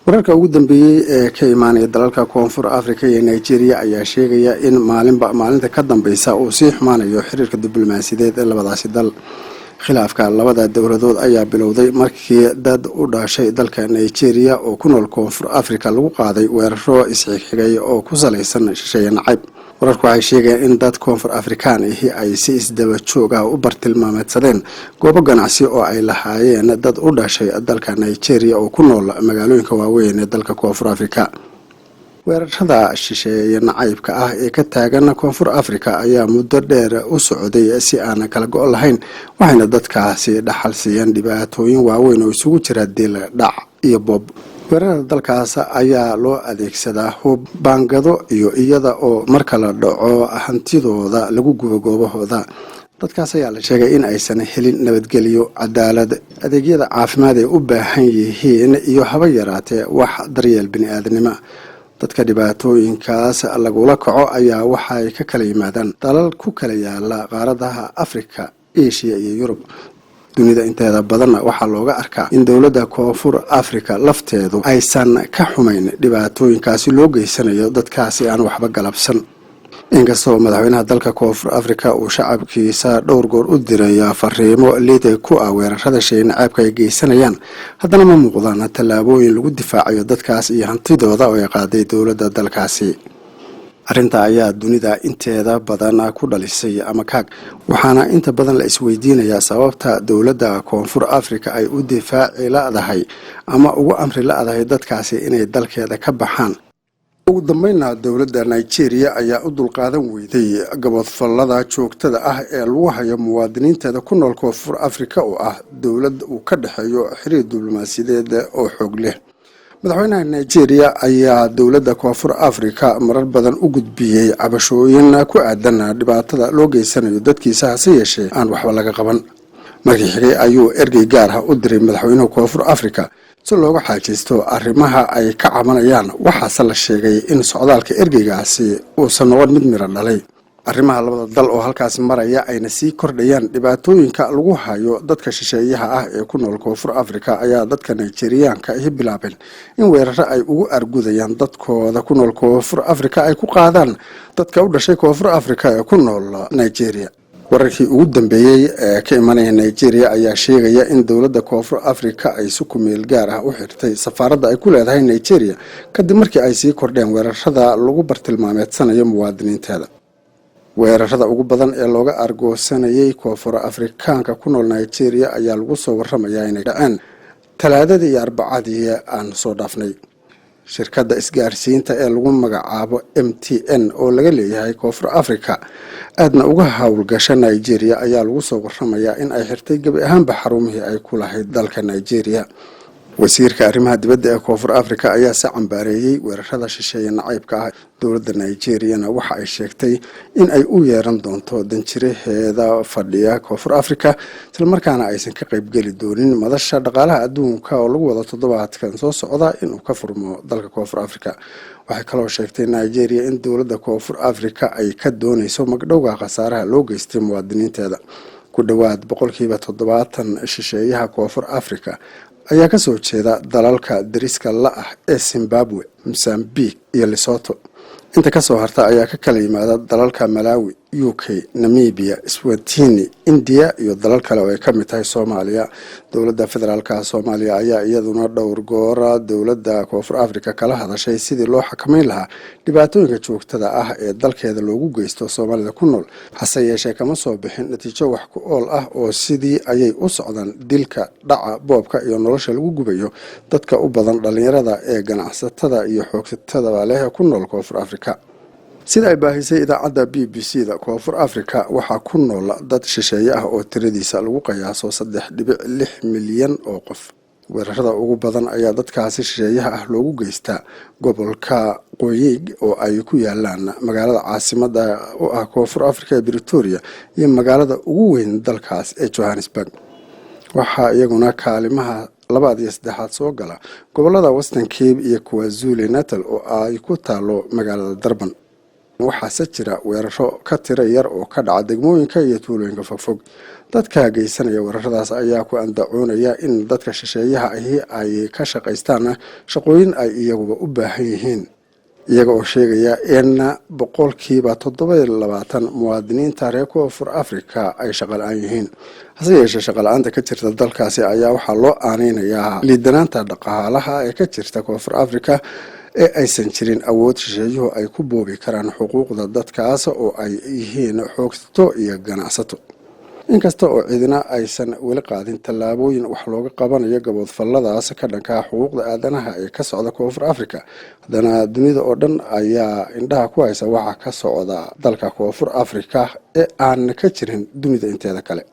wararka ugu dambeeyay ee ka imaanaya dalalka Koonfur Afrika iyo Nigeria ayaa sheegaya in maalinta ka dambaysa uu sii xumaanayo xiriirka diblomaasiyadeed ee labadaasi dal. khilaafka labada dowladood ayaa bilowday markii dad u dhashay dalka Nigeria oo ku nool Koonfur Afrika lagu qaaday weeraro isxigxigay oo ku saleysan shisheeye nacayb. wararku waxay sheegeen in dad Koonfur Afrikaan ay si isdaba joog ah u bartilmaameedsadeen goobo ganacsi oo ay lahaayeen dad u dhashay dalka Nigeria oo ku nool magaalooyinka waaweyn ee dalka Koonfur Afrika. weerarada shisheeye nacaybka ah ee ka taagan Koonfur Afrika ayaa muddo dheer u socday si aan kala go' lahayn, waxayna dadkaasi dhaxal siiyeen dhibaatooyin waaweyn oo isugu jira dil, dhac iyo boob. weerarada dalkaas ayaa loo adeegsadaa hub, baangado iyo iyada oo marka la dhaco hantidooda lagu gubo goobahooda. dadkaas ayaa la sheegay in aysan helin nabadgelyo, cadaalad, adeegyada caafimaad ee u baahan yihiin iyo haba yaraatee wax daryeel bini'aadanimo. dadka dhibaatooyinkaas lagula kaco ayaa waxay ka kala yimaadaan dalal ku kala yaala qaaradaha Afrika, Asia iyo Yurub. dunida inteeda badan waxaa looga arkaa in dowladda Koonfur Afrika lafteedu aysan ka xumayn dhibaatooyinkaasi loo geysanayo dadkaasi aan waxba galabsan. inkastoo madaxweynaha dalka Koonfur Afrika uu shacabkiisa dhowr goor u diray fariimo liiday ku ah weerarada shisheeye nacaybka ay geysanayaan, haddana ma muuqdaan tallaabooyin lagu difaacayo dadkaas iyo hantidooda oo ay qaaday dowladda dalkaasi. arrinta ayaa dunida inteeda badan ku dhalisay ama kaag, waxaana inta badan la isweydiinayaa sababta dowladda Koonfur Afrika ay u difaaci la'dahay ama ugu amri la'dahay dadkaasi inay dalkeeda ka baxaan. ugu dambeynna dowladda Nigeria ayaa u dulqaadan weyday gabadfalada joogtada ah ee lagu hayo muwaadiniinteeda ku nool Koonfur Afrika oo ah dowlad uu ka dhaxeeyo xiriir diblomaasiyadeed oo xoog leh. madaxweynaha Nigeria ayaa dowladda Koonfur Afrika marar badan u gudbiyay cabashooyin ku aadan dhibaatada loo geysanayo dadkiisa, hase yeeshee aan waxba laga qaban. markii xigay ayuu ergey gaar ah u diray madaxweynaha Koonfur Afrika si looga xaajaysto arrimaha ay ka cabanayaan. waxaase la sheegay in socdaalka ergeygaasi uusan noqon mid miro dhalay. arrimaha labada dal oo halkaasi maraya ayna sii kordhayaan dhibaatooyinka lagu hayo dadka shisheeyaha ah ee ku nool Koonfur Afrika ayaa dadka Nigeriaanka ay bilaabeen in weeraro ay ugu argudayaan dadkooda ku nool Koonfur Afrika ay ku qaadaan dadka u dhashay Koonfur Afrika ee ku nool Nigeria. wararkii ugu dambeeyay ee ka imanaya Nigeria ayaa sheegaya in dowladda Koonfur Afrika ay si ku meel gaar ah u xirtay safaaradda ay ku leedahay Nigeria kadib markii ay sii kordheen weerarada lagu bartilmaameedsanayo muwaadiniinteeda. weerarada ugu badan ee looga argoosanayay Koonfur Afrikaanka ku nool Nigeria ayaa lagu soo warramayaa inay dhaceen Talaadadii iyo Arbacadii aan soo dhaafnay. shirkadda isgaarsiinta ee lagu magacaabo MTN oo laga leeyahay Koonfur Afrika aadna uga hawlgasha Nigeria ayaa lagu soo warramayaa in ay xirtay gabi ahaanba xarumihii ay ku lahayd dalka Nigeria. wasiirka arrimaha dibadda ee Koonfur Afrika ayaa si cambaareeyay weerarada shisheeye nacaybka ah. dowladda Nigeria waxa ay sheegtay in ay u yeeran doonto danjiraheeda fadhiya Koonfur Afrika isla markaana aysan ka qayb gali doonin madasha dhaqaalaha adduunka oo lagu wada toddobaadkan soo socda inuu ka furmo dalka Koonfur Afrika. waxay kaloo sheegtay Nigeria in dowladda Koonfur Afrika ay ka doonayso magdhowga khasaaraha loo geystay muwaadiniinteeda. ku dhawaad 70% shisheeyaha Koonfur Afrika ayaa ka soo jeeda dalalka dariska la ah ee Zimbabwe, Mozambique iyo Lesotho. inta ka soo harta ayaa ka kala yimaada dalalka Malawi, UK, Namibia, Eswatini, India iyo dalal kale oo ay ka mid tahay Soomaaliya. dowladda federaalka Soomaaliya ayaa iyaduna dhowr goor dowladda Koonfur Afrika kala hadashay sidii loo xakameyn lahaa dhibaatooyinka joogtada ah ee dalkeeda loogu geysto Soomaalida ku nool, hase yeeshee kama soo bixin natiijo wax ku ool ah oo sidii ayay u socdaan dilka, dhaca, boobka iyo nolosha lagu gubayo dadka u badan dhalinyarada ee ganacsatada iyo xoogsatada leh ku nool Koonfur Afrika. sida ay baahisay idaacadda BBC-da Koonfur Afrika waxaa ku nool dad shisheeye ah oo tiradiisa lagu qiyaaso 3.6 milyan oo qof. weerarada ugu badan ayaa dadkaasi shisheeyaha ah loogu geystaa gobolka Qoyig oo ay ku yaalaan magaalada caasimadda oo ah Koonfur Afrika ee Pretoria iyo magaalada ugu weyn dalkaas ee Johannesburg. waxaa iyaguna kaalimaha labaad iyo saddexaad soo gala gobolada Western Cape iyo KwaZulu-Natal oo ay ku taalo magaalada Durban. waxaase jira weeraro ka tira yar oo ka dhaca degmooyinka iyo tuulooyinka fogfog. dadka geysanaya weeraradaas ayaa ku andacoonaya in dadka shisheeyaha ahi ay ka shaqaystaan shaqooyin ay iyaguba u baahan yihiin, iyaga oo sheegaya in boqolkiiba 27 muwaadiniinta reer Koonfur Afrika ay shaqo la'aan yihiin. hase yeeshee shaqo la'aanta ka jirta dalkaasi ayaa waxaa loo aaneynayaa liidanaanta dhaqaalaha ee ka jirta Koonfur Afrika ee aysan jirin awood shisheeyuhu ay ku boobi karaan xuquuqda dadkaas oo ay yihiin xoogsato iyo ganacsato. inkasta oo ciidina aysan weli qaadin tallaabooyin wax looga qabanayo gaboodfalladaas ka dhanka xuquuqda aadanaha ee ka socda Koonfur Afrika, haddana dunida oo dhan ayaa indhaha ku haysa waxa ka socda dalka Koonfur Afrika ee aan ka jirin dunida inteeda kale.